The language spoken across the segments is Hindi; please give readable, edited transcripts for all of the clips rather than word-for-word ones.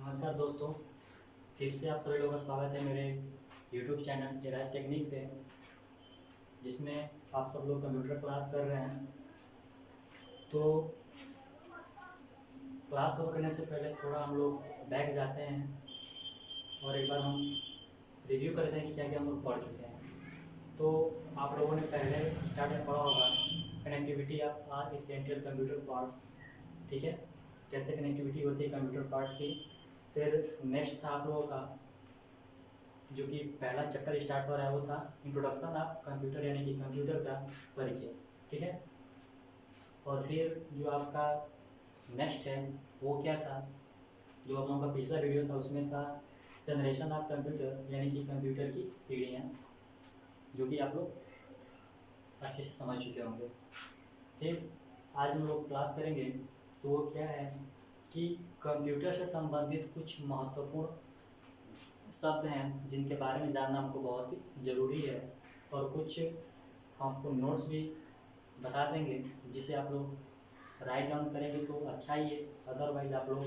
नमस्कार दोस्तों, फिर से आप सभी लोगों का स्वागत है मेरे YouTube चैनल एराज टेक्निक पे, जिसमें आप सब लोग कंप्यूटर क्लास कर रहे हैं। तो क्लास शुरू करने से पहले थोड़ा हम लोग बैक जाते हैं और एक बार हम रिव्यू करते हैं कि क्या क्या हम लोग पढ़ चुके हैं। तो आप लोगों ने पहले स्टार्ट में पढ़ा होगा connectivity of our essential computer parts, ठीक है, कैसे कनेक्टिविटी होती है कंप्यूटर पार्ट्स की। फिर नेक्स्ट था आप लोगों का जो कि पहला चैप्टर स्टार्ट हो रहा है वो था इंट्रोडक्शन ऑफ कंप्यूटर, यानी कि कंप्यूटर का परिचय, ठीक है। और फिर जो आपका नेक्स्ट है वो क्या था, जो हम लोगों का पिछला वीडियो था उसमें था जनरेशन ऑफ कंप्यूटर, यानी कि कंप्यूटर की पीढ़ियाँ, जो कि आप लोग अच्छे से समझ चुके होंगे। फिर आज हम लोग क्लास करेंगे तो वो क्या है कि कंप्यूटर से संबंधित कुछ महत्वपूर्ण शब्द हैं जिनके बारे में जानना हमको बहुत ही ज़रूरी है, और कुछ आपको नोट्स भी बता देंगे जिसे आप लोग राइट डाउन करेंगे तो अच्छा ही है, अदरवाइज आप लोग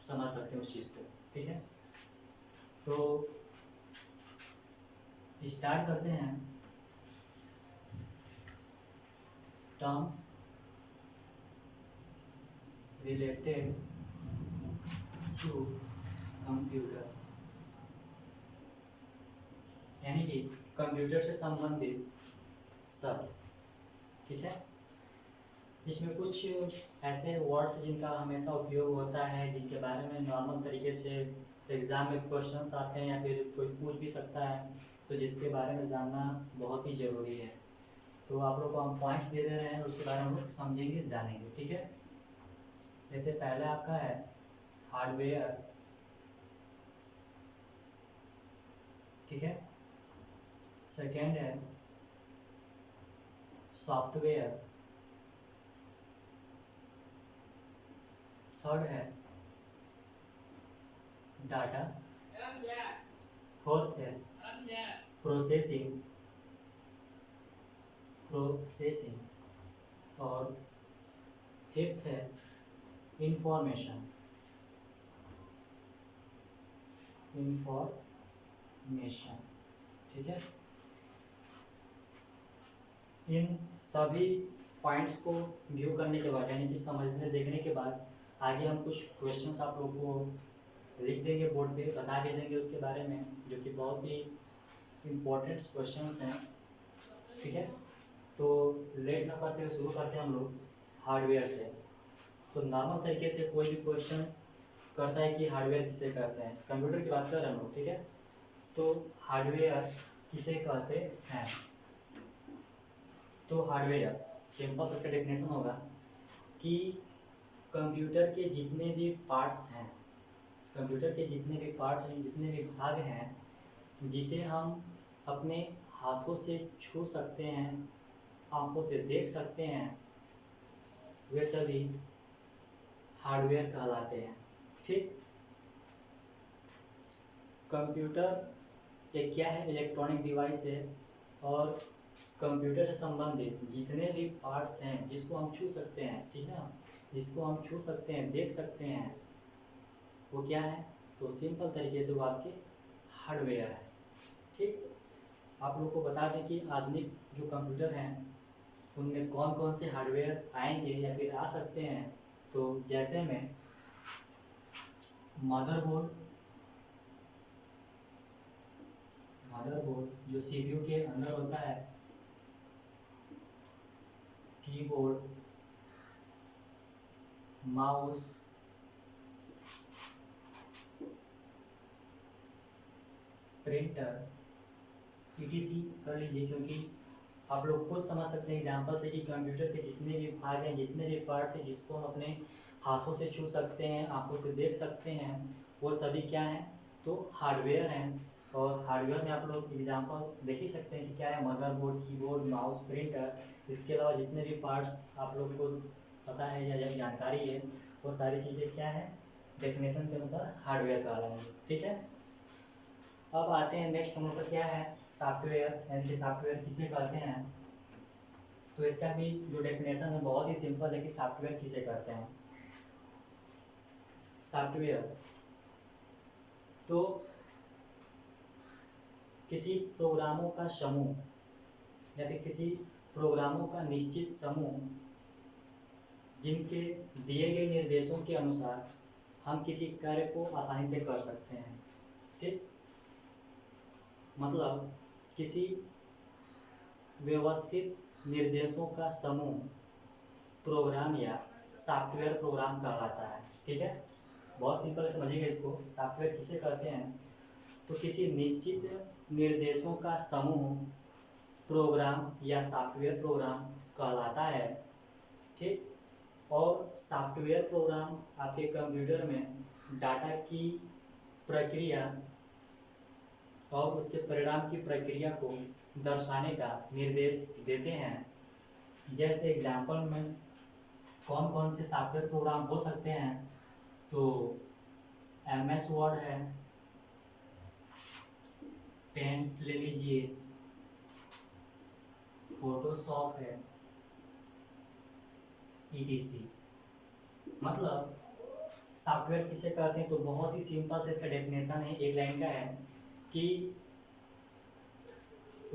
समझ सकते हैं उस चीज़ को, ठीक है। तो स्टार्ट करते हैं। टर्म्स रिलेटेड टू कंप्यूटर, यानी कि कंप्यूटर से संबंधित शब्द, ठीक है। इसमें कुछ ऐसे वर्ड्स जिनका हमेशा उपयोग होता है, जिनके बारे में नॉर्मल तरीके से एग्ज़ाम में क्वेश्चंस आते हैं या फिर कोई पूछ भी सकता है, तो जिसके बारे में जानना बहुत ही ज़रूरी है। तो आप लोग को हम पॉइंट्स दे दे रहे हैं, उसके बारे में हम लोग समझेंगे जानेंगे, ठीक है। जैसे पहला आपका है हार्डवेयर, ठीक है। सेकेंड है सॉफ्टवेयर, थर्ड है डाटा, फोर्थ है प्रोसेसिंग, और फिफ्थ है इंफॉर्मेशन, ठीक है। इन सभी पॉइंट्स को व्यू करने के बाद, यानी कि समझने देखने के बाद, आगे हम कुछ क्वेश्चंस आप लोग को लिख देंगे बोर्ड पे, बता भी देंगे उसके बारे में, जो कि बहुत ही इम्पोर्टेंट क्वेश्चंस हैं, ठीक है। तो लेट ना करते हुए शुरू करते हैं हम लोग हार्डवेयर से। तो नॉर्मल तरीके से कोई भी क्वेश्चन करता है कि हार्डवेयर किसे कहते हैं, कंप्यूटर की बात कर रहे हैं हम लोग, ठीक है। तो हार्डवेयर किसे कहते हैं, तो हार्डवेयर सिंपल सा इसका डेफिनेशन होगा कि कंप्यूटर के जितने भी पार्ट्स हैं, कंप्यूटर के जितने भी पार्ट्स हैं, जितने भी भाग हैं, जिसे हम अपने हाथों से छू सकते हैं, आंखों से देख सकते हैं, वे सभी हार्डवेयर कहलाते हैं, ठीक। कंप्यूटर एक क्या है, इलेक्ट्रॉनिक डिवाइस है, और कंप्यूटर से संबंधित जितने भी पार्ट्स हैं जिसको हम छू सकते हैं, ठीक है, जिसको हम छू सकते हैं, देख सकते हैं, वो क्या है, तो सिंपल तरीके से वो आपके हार्डवेयर है, ठीक। आप लोग को बता दें कि आधुनिक जो कंप्यूटर हैं उनमें कौन कौन से हार्डवेयर आएंगे या फिर आ सकते हैं। तो जैसे में मदरबोर्ड, जो सीपीयू के अंदर होता है, कीबोर्ड, माउस, प्रिंटर, ईटीसी कर लीजिए, क्योंकि आप लोग खुद समझ सकते हैं एग्जाम्पल से कि कंप्यूटर के जितने भी भाग हैं, जितने भी पार्ट्स हैं, जिसको हम अपने हाथों से छू सकते हैं, आंखों से देख सकते हैं, वो सभी क्या हैं, तो हार्डवेयर हैं। और हार्डवेयर में आप लोग एग्जांपल देख ही सकते हैं कि क्या है, मदरबोर्ड, कीबोर्ड, माउस, प्रिंटर। इसके अलावा जितने भी पार्ट्स आप लोग को पता है या जानकारी है, वो सारी चीज़ें क्या है, डेफिनेशन के अनुसार हार्डवेयर कहलाएंगे, ठीक है। अब आते हैं नेक्स्ट, हम लोग का क्या है, सॉफ्टवेयर, यानी कि सॉफ्टवेयर किसे कहते हैं। तो इसका भी जो डेफिनेशन है बहुत ही सिंपल है कि सॉफ्टवेयर किसे कहते हैं। सॉफ्टवेयर, तो किसी प्रोग्रामों का समूह या फिर किसी प्रोग्रामों का निश्चित समूह जिनके दिए गए निर्देशों के अनुसार हम किसी कार्य को आसानी से कर सकते हैं। ठीक, मतलब किसी व्यवस्थित निर्देशों का समूह प्रोग्राम या सॉफ्टवेयर प्रोग्राम कहलाता है। ठीक है, बहुत सिंपल समझिएगा इसको। सॉफ्टवेयर किसे कहते हैं? तो किसी निश्चित निर्देशों का समूह प्रोग्राम या सॉफ्टवेयर प्रोग्राम कहलाता है। ठीक, और सॉफ्टवेयर प्रोग्राम आपके कंप्यूटर में डाटा की प्रक्रिया और उसके परिणाम की प्रक्रिया को दर्शाने का निर्देश देते हैं। जैसे एग्जाम्पल में कौन कौन से सॉफ्टवेयर प्रोग्राम हो सकते हैं, तो MS वर्ड है, पेंट ले लीजिए, फोटोशॉप है, ETC। मतलब सॉफ्टवेयर किसे कहते हैं? तो बहुत ही सिंपल से इसका डेफिनेशन है, एक लाइन का है कि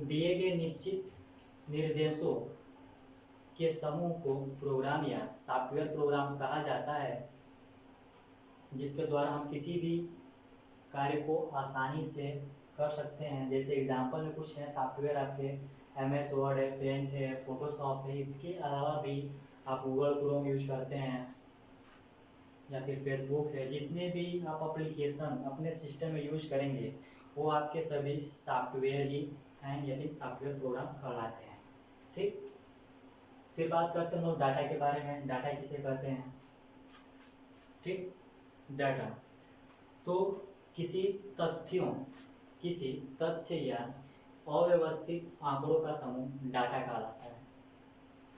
दिए गए निश्चित निर्देशों के समूह को प्रोग्राम या सॉफ्टवेयर प्रोग्राम कहा जाता है, जिसके द्वारा हम किसी भी कार्य को आसानी से कर सकते हैं। जैसे एग्जांपल में कुछ है सॉफ्टवेयर आपके MS वर्ड है, पेंट है, फोटोशॉप है। इसके अलावा भी आप गूगल क्रोम यूज करते हैं या फिर फेसबुक है। जितने भी आप एप्लीकेशन अपने सिस्टम में यूज करेंगे वो आपके सभी सॉफ्टवेयर ही हैं या फिर सॉफ्टवेयर प्रोग्राम कहलाते हैं। ठीक, फिर बात करते हैं लोग डाटा के बारे में। डाटा किसे कहते हैं? ठीक, डाटा तो किसी तथ्य या अव्यवस्थित आंकड़ों का समूह डाटा कहलाता है।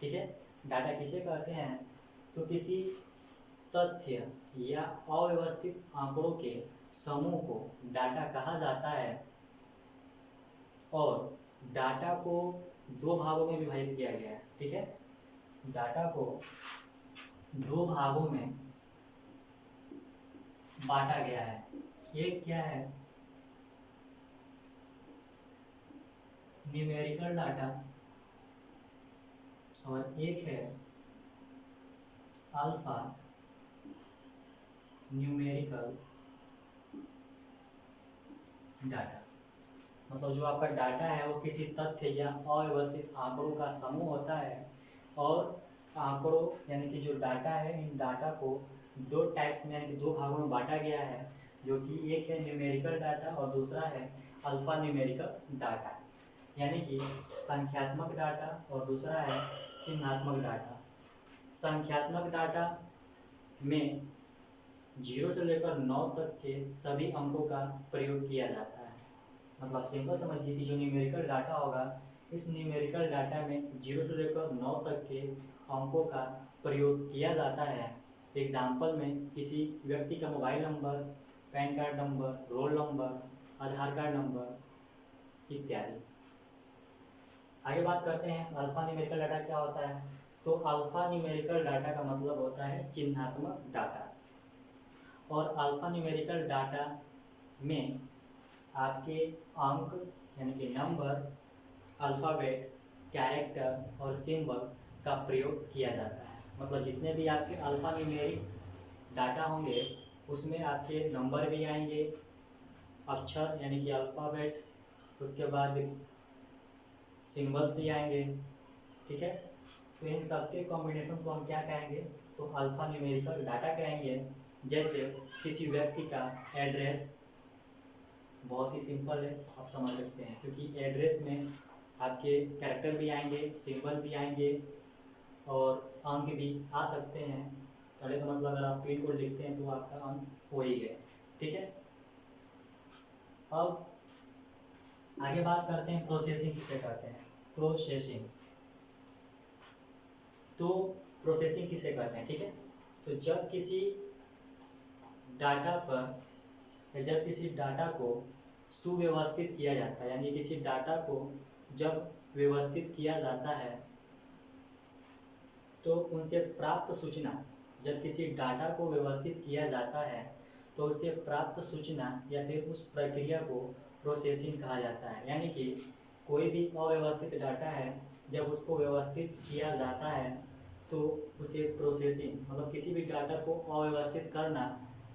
ठीक है, डाटा किसे कहते हैं? तो किसी तथ्य या अव्यवस्थित आंकड़ों के समूह को डाटा कहा जाता है और डाटा को दो भागों में विभाजित किया गया है। ठीक है, डाटा को दो भागों में बांटा गया है। एक क्या है? न्यूमेरिकल डाटा और एक है अल्फा न्यूमेरिकल डाटा। मतलब जो आपका डाटा है वो किसी तथ्य या अव्यवस्थित आंकड़ों का समूह होता है और आंकड़ों यानी कि जो डाटा है, इन डाटा को दो टाइप्स में यानी कि दो भागों में बांटा गया है, जो कि एक है न्यूमेरिकल डाटा और दूसरा है अल्फा न्यूमेरिकल डाटा, यानी कि संख्यात्मक डाटा और दूसरा है चिन्हात्मक डाटा। संख्यात्मक डाटा में 0 से लेकर 9 तक के सभी अंकों का प्रयोग किया जाता है। मतलब सिंपल समझिए कि जो न्यूमेरिकल डाटा होगा, इस न्यूमेरिकल डाटा में 0 से लेकर 9 तक के अंकों का प्रयोग किया जाता है। एग्जाम्पल में किसी व्यक्ति का mobile number, pan card number, roll number, Aadhaar card number इत्यादि। आगे बात करते हैं अल्फा न्यूमेरिकल डाटा क्या होता है। तो अल्फा न्यूमेरिकल डाटा का मतलब होता है चिन्हात्मक डाटा। और अल्फा न्यूमेरिकल डाटा में आपके अंक यानी कि नंबर, अल्फ़ाबेट, कैरेक्टर और सिंबल का प्रयोग किया जाता है। मतलब जितने भी आपके अल्फा न्यूमेरिक डाटा होंगे उसमें आपके नंबर भी आएंगे, अक्षर यानी कि अल्फ़ाबेट, उसके बाद सिंबल्स भी आएंगे। ठीक है, तो इन सबके कॉम्बिनेशन को हम क्या कहेंगे? तो अल्फा न्यूमेरिकल डाटा कहेंगे। जैसे किसी व्यक्ति का एड्रेस, बहुत ही सिंपल है, आप समझ सकते हैं, क्योंकि एड्रेस में आपके कैरेक्टर भी आएंगे, सिंबल भी आएंगे और अंक भी आ सकते हैं। पहले तो मतलब अगर आप पिन कोड लिखते हैं तो आपका अंक हो ही गए। ठीक है, अब आगे बात करते हैं प्रोसेसिंग किसे कहते हैं। प्रोसेसिंग, तो प्रोसेसिंग किसे कहते हैं? ठीक है, तो जब किसी डाटा पर या जब किसी डाटा को सुव्यवस्थित किया जाता है, यानी किसी डाटा को जब व्यवस्थित किया जाता है तो उनसे प्राप्त सूचना जब किसी डाटा को व्यवस्थित किया जाता है तो उससे प्राप्त सूचना या फिर उस प्रक्रिया को प्रोसेसिंग कहा जाता है। यानी कि कोई भी अव्यवस्थित डाटा है, जब उसको व्यवस्थित किया जाता है तो उसे प्रोसेसिंग, मतलब किसी भी डाटा को अव्यवस्थित करना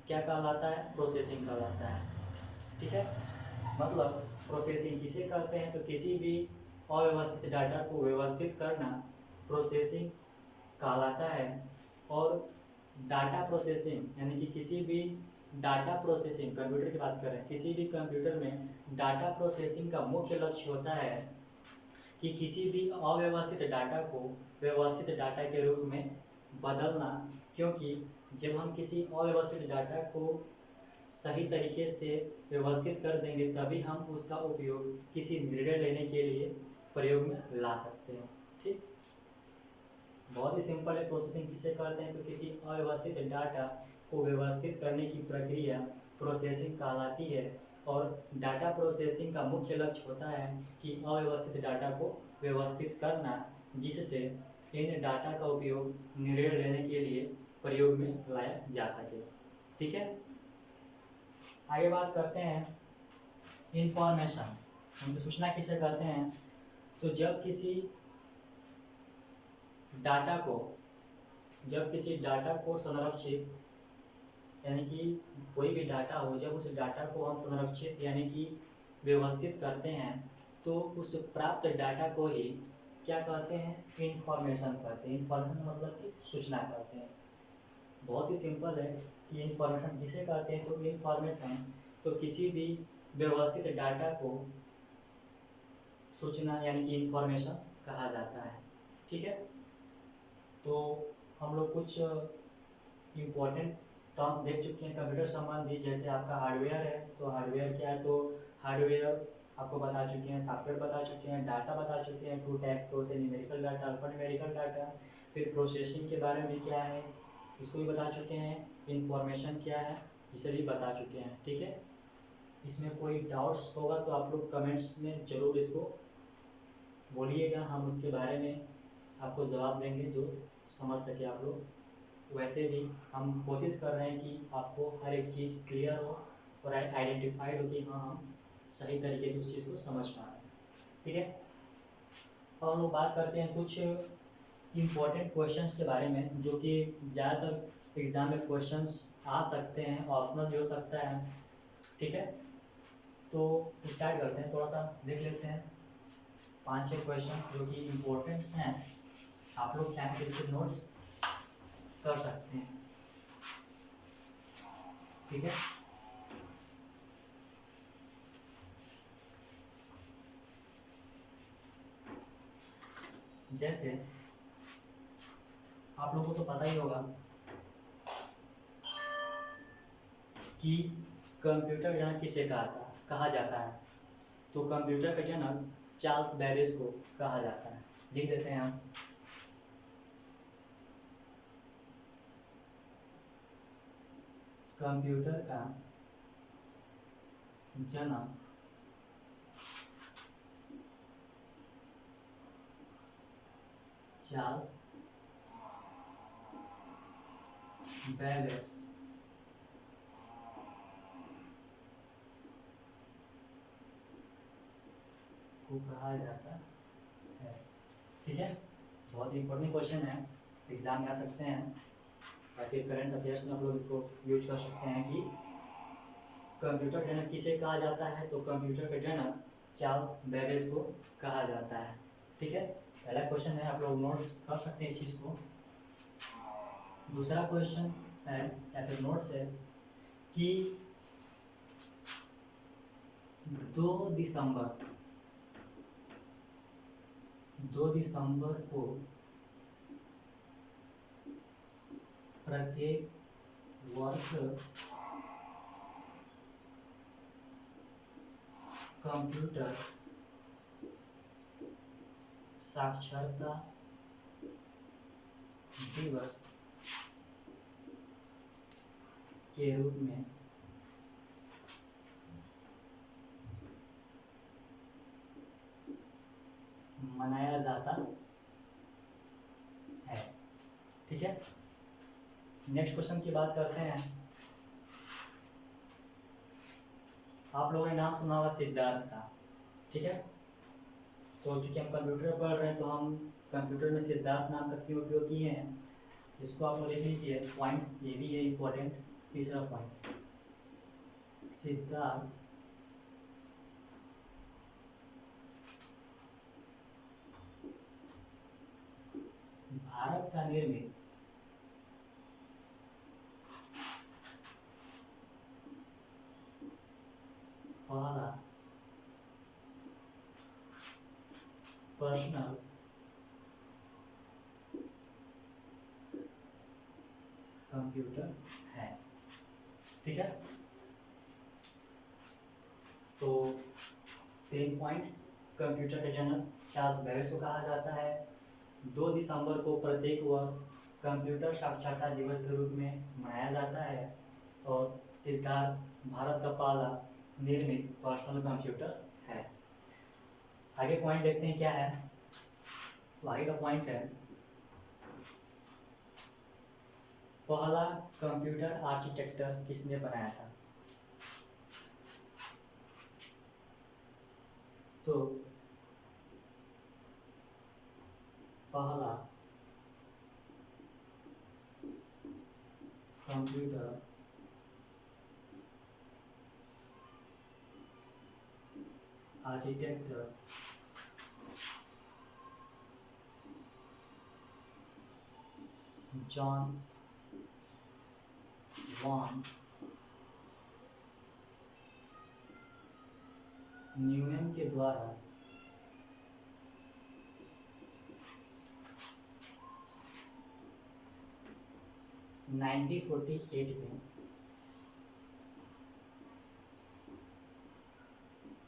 क्या कहलाता है? प्रोसेसिंग कहलाता है। ठीक है, मतलब प्रोसेसिंग किसे कहते हैं? तो किसी भी अव्यवस्थित डाटा को व्यवस्थित करना प्रोसेसिंग कहलाता है। और डाटा प्रोसेसिंग यानी कि किसी भी डाटा प्रोसेसिंग, कंप्यूटर की बात करें, किसी भी कंप्यूटर में डाटा प्रोसेसिंग का मुख्य लक्ष्य होता है कि किसी भी अव्यवस्थित डाटा को व्यवस्थित डाटा के रूप में बदलना। क्योंकि जब हम किसी अव्यवस्थित डाटा को सही तरीके से व्यवस्थित कर देंगे तभी हम उसका उपयोग किसी निर्णय लेने के लिए प्रयोग में ला सकते हैं। ठीक, बहुत ही सिंपल है। प्रोसेसिंग किसे कहते हैं? तो किसी अव्यवस्थित डाटा को व्यवस्थित करने की प्रक्रिया प्रोसेसिंग कहलाती है। और डाटा प्रोसेसिंग का मुख्य लक्ष्य होता है कि अव्यवस्थित डाटा को व्यवस्थित करना, जिससे इन डाटा का उपयोग निर्णय लेने के लिए प्रयोग में लाया जा सके। ठीक है, आगे बात करते हैं इंफॉर्मेशन। हम सूचना किसे कहते हैं? तो जब किसी डाटा को संरक्षित, यानी कि कोई भी डाटा हो, जब उस डाटा को हम संरक्षित यानी कि व्यवस्थित करते हैं तो उस प्राप्त डाटा को ही क्या कहते हैं? इंफॉर्मेशन कहते हैं। इंफॉर्मेशन मतलब कि सूचना कहते हैं। बहुत ही सिंपल है कि इंफॉर्मेशन किसे कहते हैं? तो इंफॉर्मेशन तो किसी भी व्यवस्थित डाटा को सूचना यानी कि इंफॉर्मेशन कहा जाता है। ठीक है, तो हम लोग कुछ इम्पोर्टेंट टर्म्स देख चुके हैं कंप्यूटर संबंधी। जैसे आपका हार्डवेयर है, तो हार्डवेयर क्या है? तो हार्डवेयर आपको बता चुके हैं, सॉफ्टवेयर बता चुके हैं, डाटा बता चुके हैं। 2 टाइप्स के होते हैं, न्यूमेरिकल डाटा, अल्फान्यूमेरिकल डाटा। फिर प्रोसेसिंग के बारे में क्या है इसको भी बता चुके हैं। इंफॉर्मेशन क्या है इसे भी बता चुके हैं। ठीक है, इसमें कोई डाउट्स होगा तो आप लोग कमेंट्स में ज़रूर इसको बोलिएगा, हम उसके बारे में आपको जवाब देंगे जो समझ सके आप लोग। वैसे भी हम कोशिश कर रहे हैं कि आपको हर एक चीज़ क्लियर हो और आइडेंटिफाइड हो कि हाँ हम सही तरीके से उस चीज़ को समझ पा रहे हैं। ठीक है, और हम लोग बात करते हैं कुछ इम्पोर्टेंट क्वेश्चंस के बारे में जो कि ज़्यादातर एग्जाम में क्वेश्चंस आ सकते हैं, ऑप्शनल भी हो सकता है। ठीक है, तो स्टार्ट करते हैं, थोड़ा सा देख लेते हैं 5-6 क्वेश्चन जो कि इम्पोर्टेंट्स हैं। आप लोग चाहें तो इसे नोट्स कर सकते हैं। ठीक है, जैसे आप लोगों को तो पता ही होगा कि कंप्यूटर जनक किसे कहा जाता है। तो कंप्यूटर का जनक चार्ल्स बैबेज को कहा जाता है। लिख देते हैं हम। कंप्यूटर का जनक चार्ल्स बैबेज को कहा जाता है। ठीक है, बहुत इंपॉर्टेंट क्वेश्चन है, एग्जाम में आ सकते हैं और फिर करंट अफेयर्स में आप लोग इसको यूज कर सकते हैं कि कंप्यूटर जनक किसे कहा जाता है। तो कंप्यूटर का जनक चार्ल्स बैबेज को कहा जाता है। ठीक है, पहला क्वेश्चन है, आप लोग नोट कर सकते हैं इस चीज़ को। दूसरा क्वेश्चन है या फिर नोट्स है कि 2 दिसंबर को प्रत्येक वर्ष कंप्यूटर साक्षरता दिवस के रूप में मनाया जाता है। ठीक है, नेक्स्ट क्वेश्चन की बात करते हैं। आप लोगों ने नाम सुना होगा सिद्धार्थ का, ठीक है। तो चूँकि हम कंप्यूटर पढ़ रहे हैं तो हम कंप्यूटर में सिद्धार्थ नाम का क्यों उपयोग किए हैं, इसको आप लोग लिख लीजिए। पॉइंट्स ये भी है इम्पोर्टेंट। तीसरा पॉइंट, सिद्धार्थ भारत का निर्मित पहला पर्सनल कंप्यूटर है, ठीक है। तो 3 पॉइंट्स, कंप्यूटर का जनक चार्ल्स बैबेज को कहा जाता है। 2 दिसंबर को प्रत्येक वर्ष कंप्यूटर साक्षरता दिवस के रूप में मनाया जाता है। और सिद्धार्थ भारत का पहला निर्मित पर्सनल कंप्यूटर है। आगे पॉइंट देखते हैं क्या है। तो आगे का पॉइंट है, पहला कंप्यूटर आर्किटेक्चर किसने बनाया था। तो पहला computer architecture John von Neumann के द्वारा 1948 में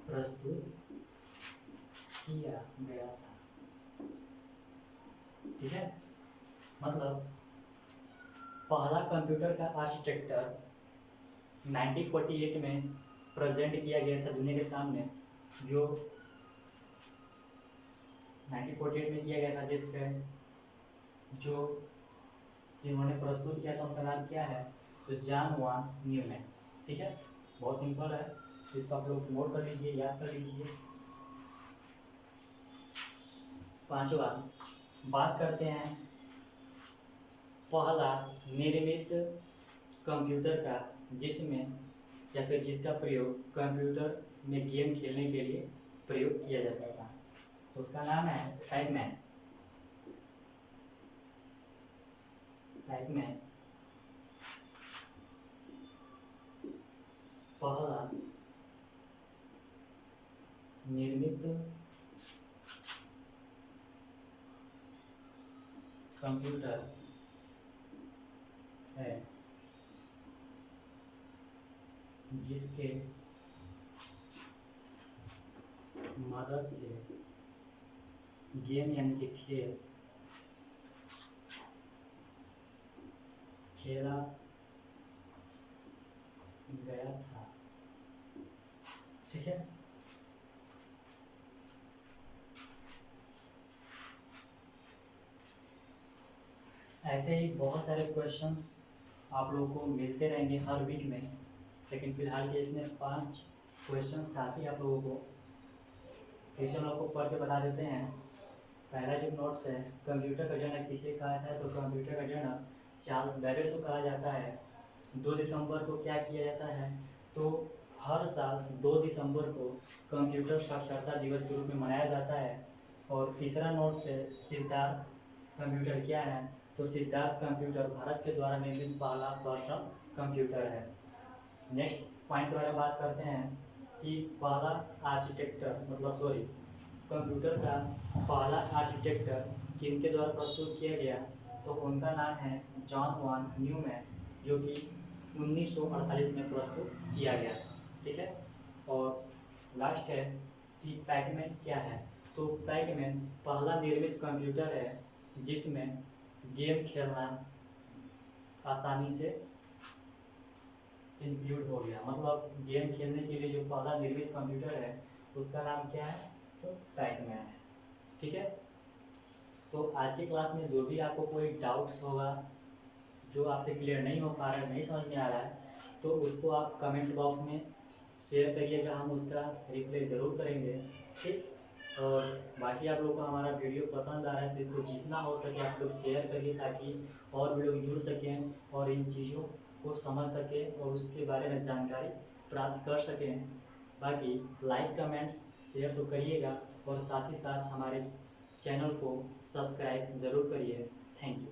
प्रस्तुत किया गया था, ठीक है। मतलब पहला कंप्यूटर का आर्किटेक्चर 1948 में प्रेजेंट किया गया था दुनिया के सामने, जो 1948 में किया गया था, जिसके जो जिन्होंने प्रस्तुत किया था उनका नाम क्या है, तो जॉन वॉन न्यूमैन, ठीक है। बहुत सिंपल है, इसको आप लोग नोट कर लीजिए, याद कर लीजिए। पांचवा बात करते हैं पहला निर्मित कंप्यूटर का जिसमें या फिर जिसका प्रयोग कंप्यूटर में गेम खेलने के लिए प्रयोग किया जाता था। तो उसका नाम है पैकमैन। पैकमैन पहला निर्मित कंप्यूटर है जिसके मदद से गेम यानी कि खेल खेला गया था, ठीक है। ऐसे ही बहुत सारे क्वेश्चंस आप लोगों को मिलते रहेंगे हर वीक में, लेकिन फिलहाल के इतने 5 क्वेश्चंस काफ़ी आप लोगों को। फिर से हम लोग को पढ़ के बता देते हैं। पहला जो नोट्स है, कंप्यूटर का जनक किसे कहा है, तो कंप्यूटर का जनक चार्ल्स बैबेज को कहा जाता है। 2 दिसंबर को क्या किया जाता है, तो हर साल 2 दिसंबर को कंप्यूटर साक्षरता दिवस के रूप में मनाया जाता है। और तीसरा नोट्स है, सिद्धार्थ कंप्यूटर क्या है, तो सिद्धार्थ कंप्यूटर भारत के द्वारा निर्मित पहला पर्सनल कंप्यूटर है। नेक्स्ट पॉइंट के बारे में बात करते हैं कि पहला आर्किटेक्चर कंप्यूटर का पहला आर्किटेक्चर किनके द्वारा प्रस्तुत किया गया, तो उनका नाम है जॉन वॉन न्यूमैन, जो कि 1948 में प्रस्तुत किया गया था, ठीक है। और लास्ट है कि पैकमैन क्या है, तो पैकमैन पहला निर्मित कंप्यूटर है जिसमें गेम खेलना आसानी से इंक्लूड हो गया। मतलब गेम खेलने के लिए जो पहला निर्मित कंप्यूटर है उसका नाम क्या है, तो पैकमैन है, ठीक है। तो आज की क्लास में जो भी आपको कोई डाउट्स होगा, जो आपसे क्लियर नहीं हो पा रहा है, नहीं समझ में आ रहा है, तो उसको आप कमेंट बॉक्स में शेयर करिएगा, हम उसका रिप्लाई ज़रूर करेंगे। ठीक। और बाकी आप लोग को हमारा वीडियो पसंद आ रहा है तो इसको जितना हो सके आप लोग शेयर करिए, ताकि और भी लोग जुड़ सकें और इन चीज़ों को समझ सकें और उसके बारे में जानकारी प्राप्त कर सकें। बाकी लाइक कमेंट्स शेयर तो करिएगा और साथ ही साथ हमारे चैनल को सब्सक्राइब ज़रूर करिए। Thank you.